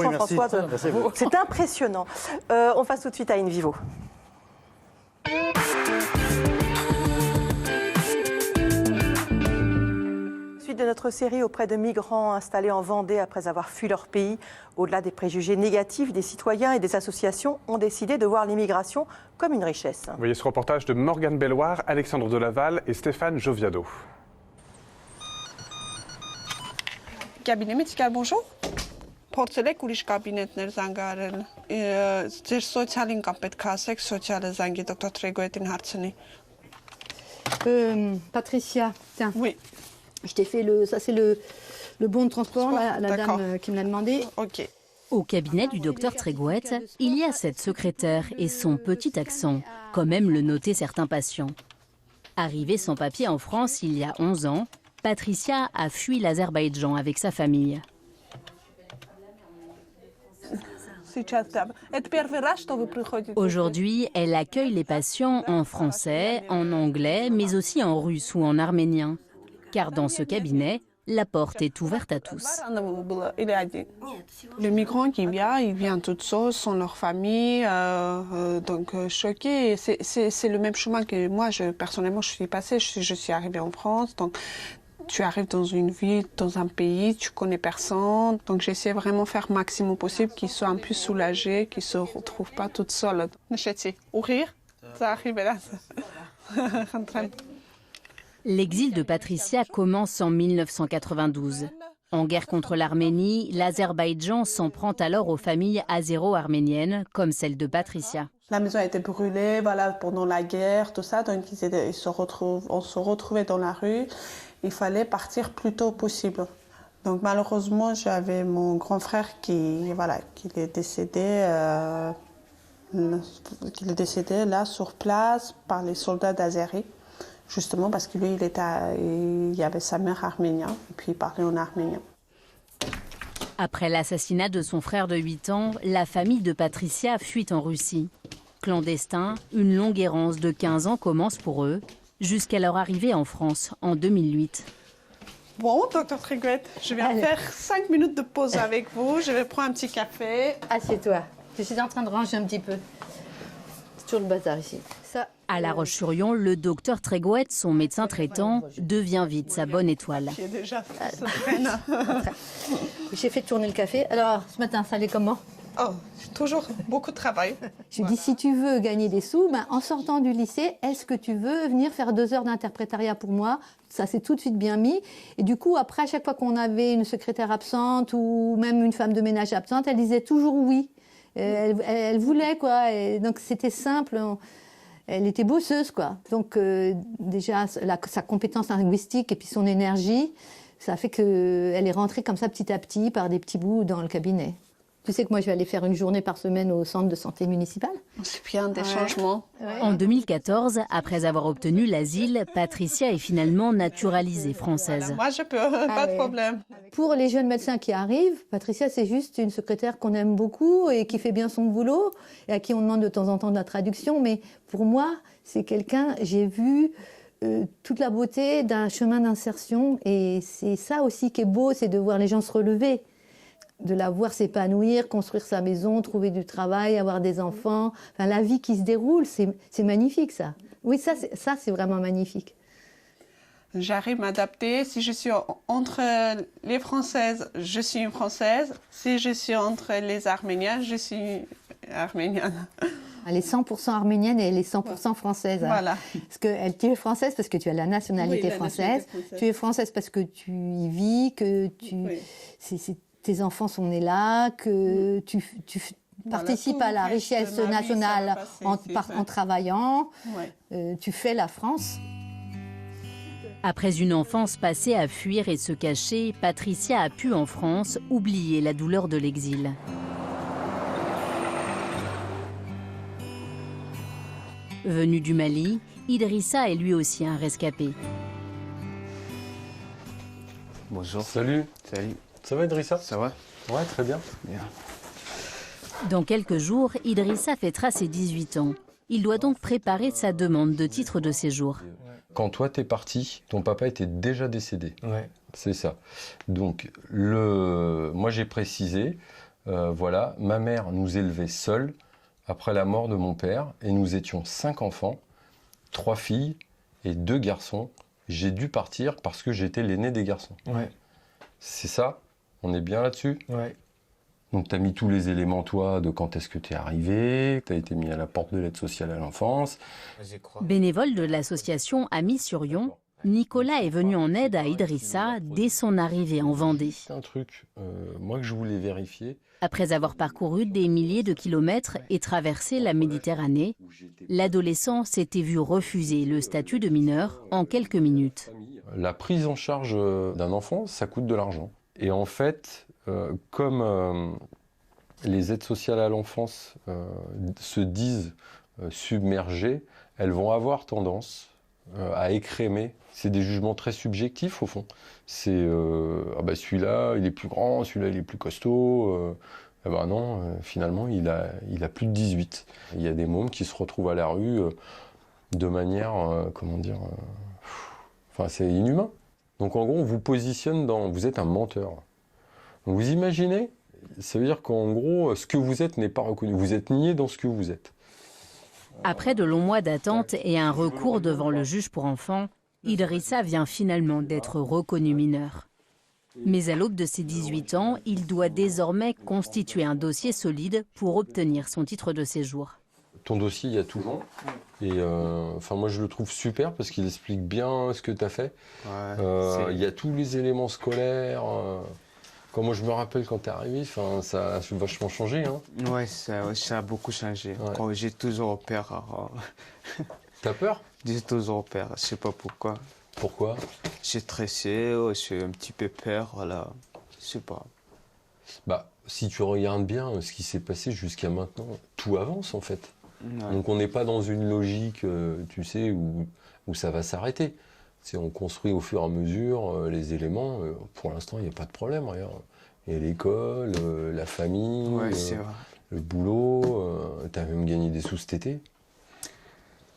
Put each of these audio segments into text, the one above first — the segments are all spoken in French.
Oui, merci. Jean-François, c'est impressionnant. On passe tout de suite à In Vivo. Suite de notre série auprès de migrants installés en Vendée après avoir fui leur pays. Au-delà des préjugés négatifs, des citoyens et des associations ont décidé de voir l'immigration comme une richesse. Vous voyez ce reportage de Morgane Belloir, Alexandre Delaval et Stéphane Joviado. Cabinet médical, bonjour. Փորձել ուրիշ կաբինետներ զանգարել։ Ձեր սոցիալին կամ պետք է ասեք սոցիալը զանգի դոկտոր Տրեգոյետին հարցնի։ Patricia, tiens. Oui. Je t'ai fait ça c'est le bon de transport, la dame qui me l'a demandé. OK. Au cabinet du docteur Trégouette, il y a cette secrétaire et son petit accent, comme aiment le noter certains patients. Arrivée sans papier en France il y a 11 ans, Patricia a fui l'Azerbaïdjan avec sa famille. Aujourd'hui, elle accueille les patients en français, en anglais, mais aussi en russe ou en arménien. Car dans ce cabinet, la porte est ouverte à tous. Le migrant qui vient, il vient tout seul, sans leur famille, donc choqué. C'est le même chemin que moi, personnellement, je suis passée. Je suis arrivée en France, donc tu arrives dans une ville, dans un pays, tu connais personne. Donc j'essaie vraiment de faire le maximum possible qu'ils soient un peu soulagés, qu'ils ne se retrouvent pas toutes seules. L'exil de Patricia commence en 1992. En guerre contre l'Arménie, l'Azerbaïdjan s'en prend alors aux familles azéro-arméniennes, comme celle de Patricia. La maison a été brûlée pendant la guerre, tout ça, donc on se retrouvait dans la rue. Il fallait partir le plus tôt possible. Donc malheureusement, j'avais mon grand frère qui est décédé là sur place par les soldats d'Azérie, justement parce que lui, il y avait sa mère arménienne et puis il parlait en arménien. Après l'assassinat de son frère de 8 ans, la famille de Patricia fuit en Russie. Clandestin, une longue errance de 15 ans commence pour eux, jusqu'à leur arrivée en France en 2008. Bon, docteur Trégouette, je vais faire 5 minutes de pause avec vous. Je vais prendre un petit café. Assieds-toi. Je suis en train de ranger un petit peu. C'est toujours le bazar ici. Ça, à La Roche-sur-Yon, le docteur Trégouette, son médecin traitant, devient vite sa bonne étoile. Qui est déjà J'ai fait tourner le café. Alors, ce matin, ça allait comment ? Oh, toujours beaucoup de travail. Je dis, si tu veux gagner des sous, en sortant du lycée, est-ce que tu veux venir faire 2 heures d'interprétariat pour moi ? Ça s'est tout de suite bien mis. Et du coup, après, à chaque fois qu'on avait une secrétaire absente ou même une femme de ménage absente, elle disait toujours oui. Elle voulait, quoi. Et donc, c'était simple. Elle était bosseuse, quoi. Donc, déjà, sa compétence linguistique et puis son énergie, ça a fait qu'elle est rentrée comme ça petit à petit par des petits bouts dans le cabinet. Tu sais que moi, je vais aller faire une journée par semaine au centre de santé municipal. C'est bien des changements. Ouais. En 2014, après avoir obtenu l'asile, Patricia est finalement naturalisée française. Voilà, moi, je peux, pas de problème. Pour les jeunes médecins qui arrivent, Patricia, c'est juste une secrétaire qu'on aime beaucoup et qui fait bien son boulot et à qui on demande de temps en temps de la traduction. Mais pour moi, c'est quelqu'un, j'ai vu toute la beauté d'un chemin d'insertion. Et c'est ça aussi qui est beau, c'est de voir les gens se relever. De la voir s'épanouir, construire sa maison, trouver du travail, avoir des enfants. Enfin, la vie qui se déroule, c'est magnifique, ça. Oui, ça, c'est vraiment magnifique. J'arrive à m'adapter. Si je suis entre les Françaises, je suis une Française. Si je suis entre les Arméniens, je suis arménienne. Elle est 100% arménienne et elle est 100% française. Hein. Voilà. Parce que tu es française parce que tu as la nationalité française. Tu es française parce que tu y vis, que tes enfants sont nés là, que tu participes à la richesse nationale en travaillant. Ouais. Tu fais la France. Après une enfance passée à fuir et se cacher, Patricia a pu en France oublier la douleur de l'exil. Venu du Mali, Idrissa est lui aussi un rescapé. Bonjour. Salut. Salut. Ça va, Idrissa? Ça va? Ouais, très bien. Bien. Dans quelques jours, Idrissa fêtera ses 18 ans. Il doit donc préparer sa demande de titre de séjour. Quand toi t'es parti, ton papa était déjà décédé. Ouais. C'est ça. Donc, moi j'ai précisé, Voilà, ma mère nous élevait seuls après la mort de mon père et nous étions 5 enfants, 3 filles et 2 garçons. J'ai dû partir parce que j'étais l'aîné des garçons. Ouais. C'est ça? On est bien là-dessus? Ouais. Donc tu as mis tous les éléments, toi, de quand est-ce que tu es arrivé, tu as été mis à la porte de l'aide sociale à l'enfance. Bénévole de l'association Amis sur Yon, Nicolas est venu en aide à Idrissa dès son arrivée en Vendée. C'est un truc, moi, que je voulais vérifier. Après avoir parcouru des milliers de kilomètres et traversé la Méditerranée, l'adolescent s'était vu refuser le statut de mineur en quelques minutes. La prise en charge d'un enfant, ça coûte de l'argent. Et en fait, comme les aides sociales à l'enfance se disent submergées, elles vont avoir tendance à écrémer. C'est des jugements très subjectifs au fond. C'est ah bah celui-là il est plus grand, celui-là il est plus costaud. Eh ben non, finalement il a plus de 18. Il y a des mômes qui se retrouvent à la rue de manière, comment dire, enfin c'est inhumain. Donc en gros on vous positionne dans, vous êtes un menteur. Donc, vous imaginez, ça veut dire qu'en gros ce que vous êtes n'est pas reconnu. Vous êtes nié dans ce que vous êtes. Après de longs mois d'attente et un recours devant le juge pour enfants, Idrissa vient finalement d'être reconnu mineur. Mais à l'aube de ses 18 ans, il doit désormais constituer un dossier solide pour obtenir son titre de séjour. Ton dossier, il y a tout. Et enfin, moi, je le trouve super parce qu'il explique bien ce que tu as fait. Ouais, il y a tous les éléments scolaires. Quand moi, je me rappelle quand tu es arrivé, ça a vachement changé. Hein. ouais, ça a beaucoup changé. Ouais. Quand j'ai toujours peur. T'as peur? J'ai toujours peur, je sais pas pourquoi. Pourquoi? Je suis stressé, j'ai un petit peu peur, voilà. Je sais pas. Bah, si tu regardes bien ce qui s'est passé jusqu'à maintenant, tout avance en fait. Ouais. Donc on n'est pas dans une logique, tu sais, où ça va s'arrêter. On construit au fur et à mesure les éléments. Pour l'instant, il n'y a pas de problème. Regarde. Il y a l'école, la famille, Ouais, c'est vrai. le boulot. Tu as même gagné des sous cet été.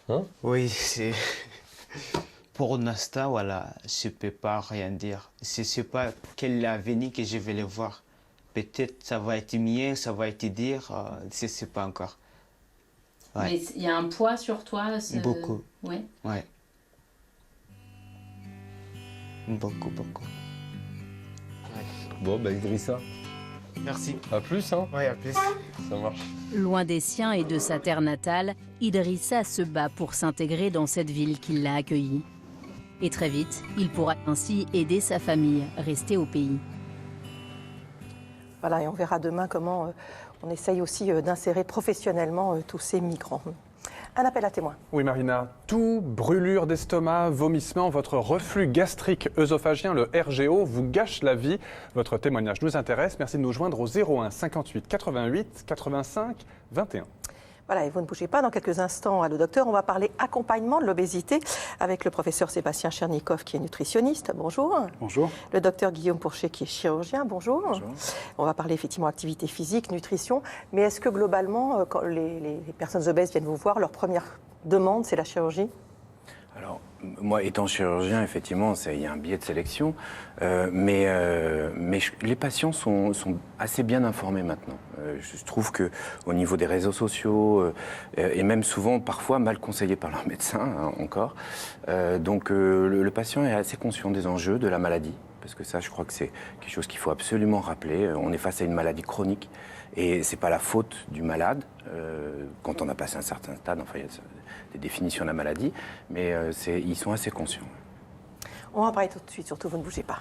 Hein? Oui, c'est... Pour l'instant, voilà, je ne peux pas rien dire. Je ne sais pas quel avenir que je vais le voir. Peut-être ça va être mieux, ça va être dire, je ne sais pas encore. Ouais. Mais il y a un poids sur toi Beaucoup. Ouais. Ouais. Beaucoup, beaucoup. Bon, bah Idrissa, Merci. à plus, hein? Ouais, à plus. Ça marche. Loin des siens et de sa terre natale, Idrissa se bat pour s'intégrer dans cette ville qui l'a accueilli. Et très vite, il pourra ainsi aider sa famille restée au pays. Voilà, et on verra demain comment on essaye aussi d'insérer professionnellement tous ces migrants. Un appel à témoins. Oui, Marina, tout, brûlure d'estomac, vomissement, votre reflux gastrique œsophagien, le RGO, vous gâche la vie. Votre témoignage nous intéresse. Merci de nous joindre au 01 58 88 85 21. Voilà, et vous ne bougez pas. Dans quelques instants, à le docteur, on va parler accompagnement de l'obésité avec le professeur Sébastien Chernikov, qui est nutritionniste. Bonjour. Bonjour. Le docteur Guillaume Pourchet, qui est chirurgien. Bonjour. Bonjour. On va parler effectivement activité physique, nutrition. Mais est-ce que globalement, quand les personnes obèses viennent vous voir, leur première demande, c'est la chirurgie ? Alors, moi, étant chirurgien, effectivement, il y a un biais de sélection, mais les patients sont assez bien informés maintenant. Je trouve qu'au niveau des réseaux sociaux, et même souvent, parfois, mal conseillés par leur médecin, hein, encore, donc le patient est assez conscient des enjeux de la maladie, parce que ça, je crois que c'est quelque chose qu'il faut absolument rappeler. On est face à une maladie chronique, et c'est pas la faute du malade, quand on a passé un certain stade, enfin, il y a des définitions de la maladie, mais ils sont assez conscients. On va en parler tout de suite, surtout vous ne bougez pas.